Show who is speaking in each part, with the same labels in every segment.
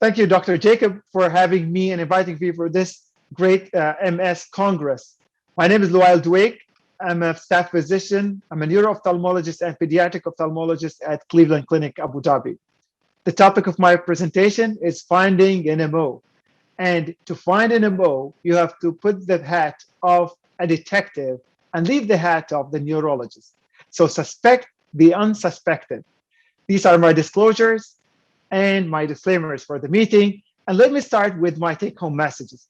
Speaker 1: Thank you, Dr. Jacob, for having me and inviting me for this great MS Congress. My name is Luai Eldweik. I'm a staff physician. I'm a neuro-ophthalmologist and pediatric ophthalmologist at Cleveland Clinic, Abu Dhabi. The topic of my presentation is finding an MO. And to find an MO, you have to put the hat of a detective and leave the hat of the neurologist. So suspect the unsuspected. These are my disclosures and my disclaimers for the meeting. And let me start with my take-home messages.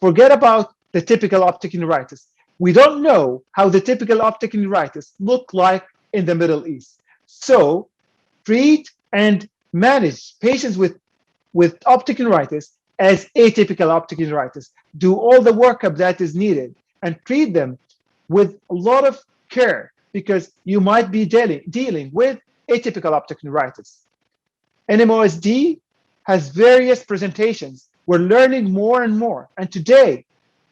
Speaker 1: Forget about the typical optic neuritis. We don't know how the typical optic neuritis look like in the Middle East. So treat and manage patients with optic neuritis as atypical optic neuritis. Do all the workup that is needed and treat them with a lot of care because you might be dealing with atypical optic neuritis. Nmosd has various presentations. We're learning more and more. And today,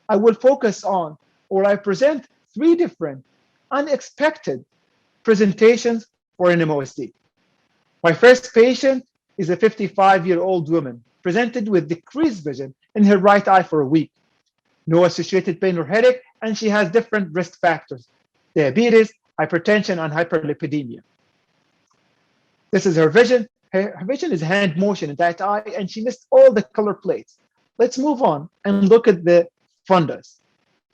Speaker 1: I will focus on, or I present 3 different unexpected presentations for Nmosd. My first patient is a 55-year-old woman presented with decreased vision in her right eye for a week. No associated pain or headache, and she has different risk factors: diabetes, hypertension, and hyperlipidemia. This is her vision. Her vision is hand motion in that eye, and she missed all the color plates. Let's move on and look at the fundus.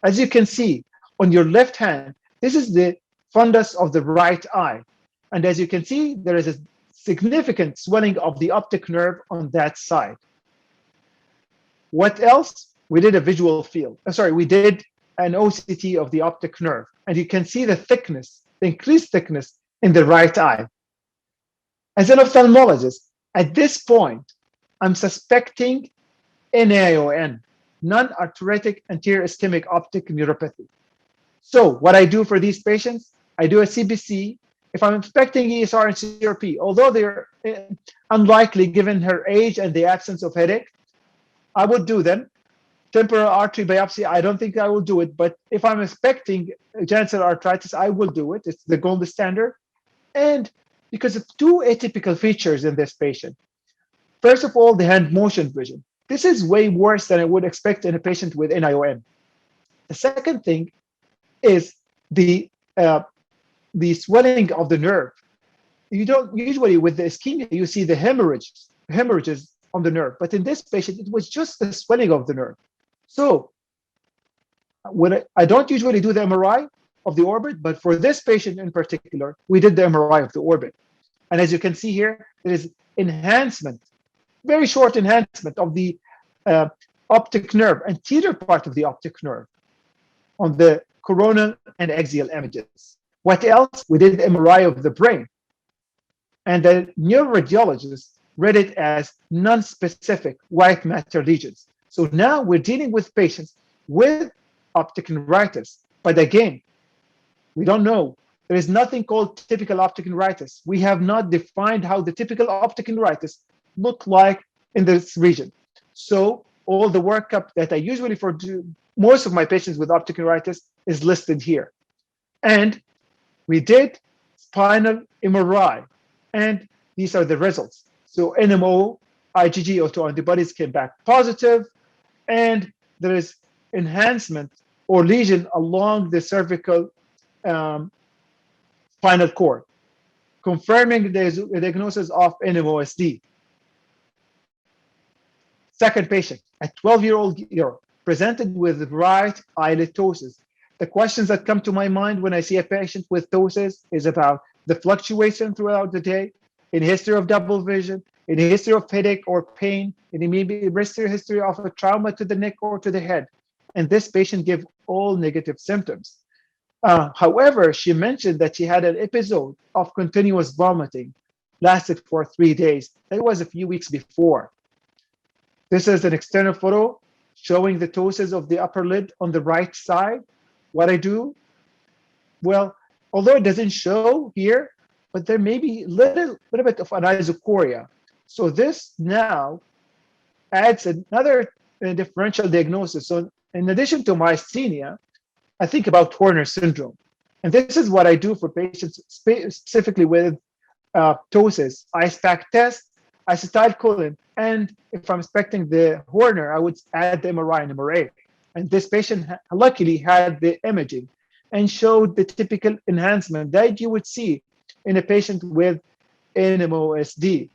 Speaker 1: As you can see on your left hand, this is the fundus of the right eye. And as you can see, there is a significant swelling of the optic nerve on that side. What else? We did a visual field. We did an OCT of the optic nerve. And you can see the thickness, the increased thickness in the right eye. As an ophthalmologist, at this point, I'm suspecting NAION, non-arteritic anterior ischemic optic neuropathy. So what I do for these patients, I do a CBC. If I'm expecting ESR and CRP, although they're unlikely given her age and the absence of headache, I would do them. Temporal artery biopsy, I don't think I will do it, but if I'm expecting genital arteritis, I will do it. It's the gold standard. And because of 2 atypical features in this patient. First of all, the hand motion vision. This is way worse than I would expect in a patient with NION. The second thing is the swelling of the nerve. You don't usually with the ischemia, you see the hemorrhages on the nerve, but in this patient, it was just the swelling of the nerve. So when I don't usually do the MRI of the orbit, but for this patient in particular, we did the MRI of the orbit. And as you can see here, there is enhancement, very short enhancement of the optic nerve, anterior part of the optic nerve on the coronal and axial images. What else? We did MRI of the brain. And the neuroradiologist read it as non-specific white matter lesions. So now we're dealing with patients with optic neuritis. But again, we don't know. There is nothing called typical optic neuritis. We have not defined how the typical optic neuritis look like in this region. So all the workup that I usually do most of my patients with optic neuritis is listed here. And we did spinal MRI, and these are the results. So NMO, IgG autoantibodies came back positive, and there is enhancement or lesion along the cervical spinal cord, confirming the diagnosis of NMOSD. Second patient, a 12-year-old girl, presented with right eyelid ptosis. The questions that come to my mind when I see a patient with ptosis is about the fluctuation throughout the day, in history of double vision, in history of headache or pain, in maybe history of a trauma to the neck or to the head. And this patient gave all negative symptoms. However, she mentioned that she had an episode of continuous vomiting, lasted for 3 days. That was a few weeks before. This is an external photo showing the ptosis of the upper lid on the right side. What I do? Well, although it doesn't show here, but there may be a little bit of anisocoria. So this now adds another differential diagnosis. So in addition to myasthenia, I think about Horner syndrome. And this is what I do for patients specifically with ptosis. I stack test, acetylcholine, and if I'm expecting the Horner, I would add the MRI and MRA. And this patient luckily had the imaging and showed the typical enhancement that you would see in a patient with Nmosd.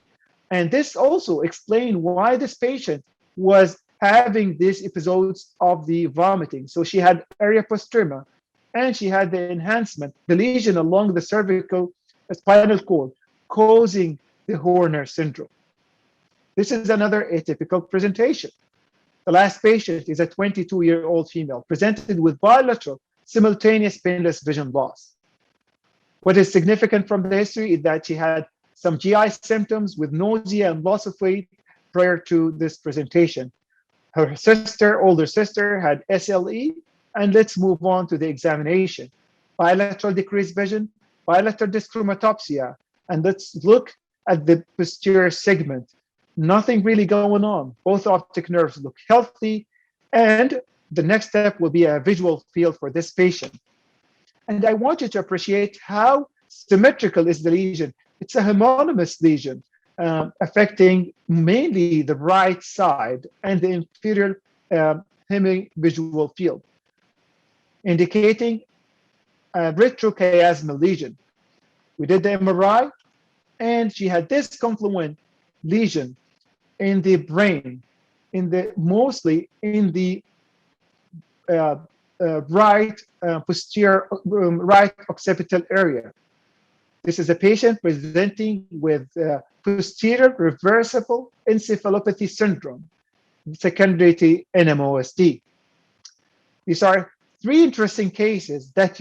Speaker 1: And this also explained why this patient was having these episodes of the vomiting. So she had area postrema, and she had the enhancement, the lesion along the cervical spinal cord, causing the Horner syndrome. This is another atypical presentation. The last patient is a 22-year-old female presented with bilateral simultaneous painless vision loss. What is significant from the history is that she had some GI symptoms with nausea and loss of weight prior to this presentation. Her older sister, had SLE, and let's move on to the examination. Bilateral decreased vision, bilateral dyschromatopsia, and let's look at the posterior segment. Nothing really going on. Both optic nerves look healthy, and the next step will be a visual field for this patient. And I want you to appreciate how symmetrical is the lesion. It's a homonymous lesion affecting mainly the right side and the inferior hemivisual field, indicating a retrochiasmal lesion. We did the MRI, and she had this confluent lesion in the brain, mostly in the right posterior right occipital area. This is a patient presenting with posterior reversible encephalopathy syndrome, secondary to Nmosd. These are three interesting cases that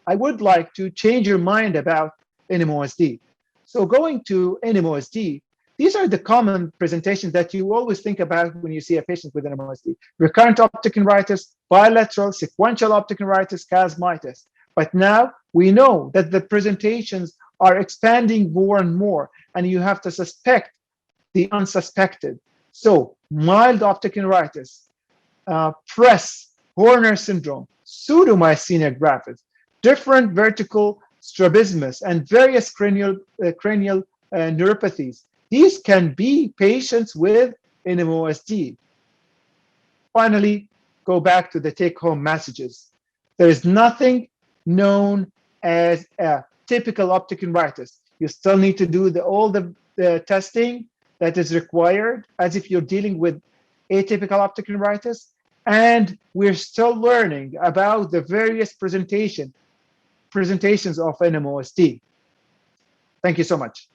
Speaker 1: I would like to change your mind about Nmosd. So going to Nmosd, these are the common presentations that you always think about when you see a patient with Nmosd: recurrent optic neuritis, bilateral, sequential optic neuritis, chiasmitis. But now we know that the presentations are expanding more and more, and you have to suspect the unsuspected. So mild optic neuritis, PRESS, Horner syndrome, pseudomyasthenia gravis, different vertical strabismus, and various cranial neuropathies. These can be patients with Nmosd. Finally, go back to the take-home messages. There is nothing known as a typical optic neuritis. You still need to do all the testing that is required as if you're dealing with atypical optic neuritis. And we're still learning about the various presentations of Nmosd. Thank you so much.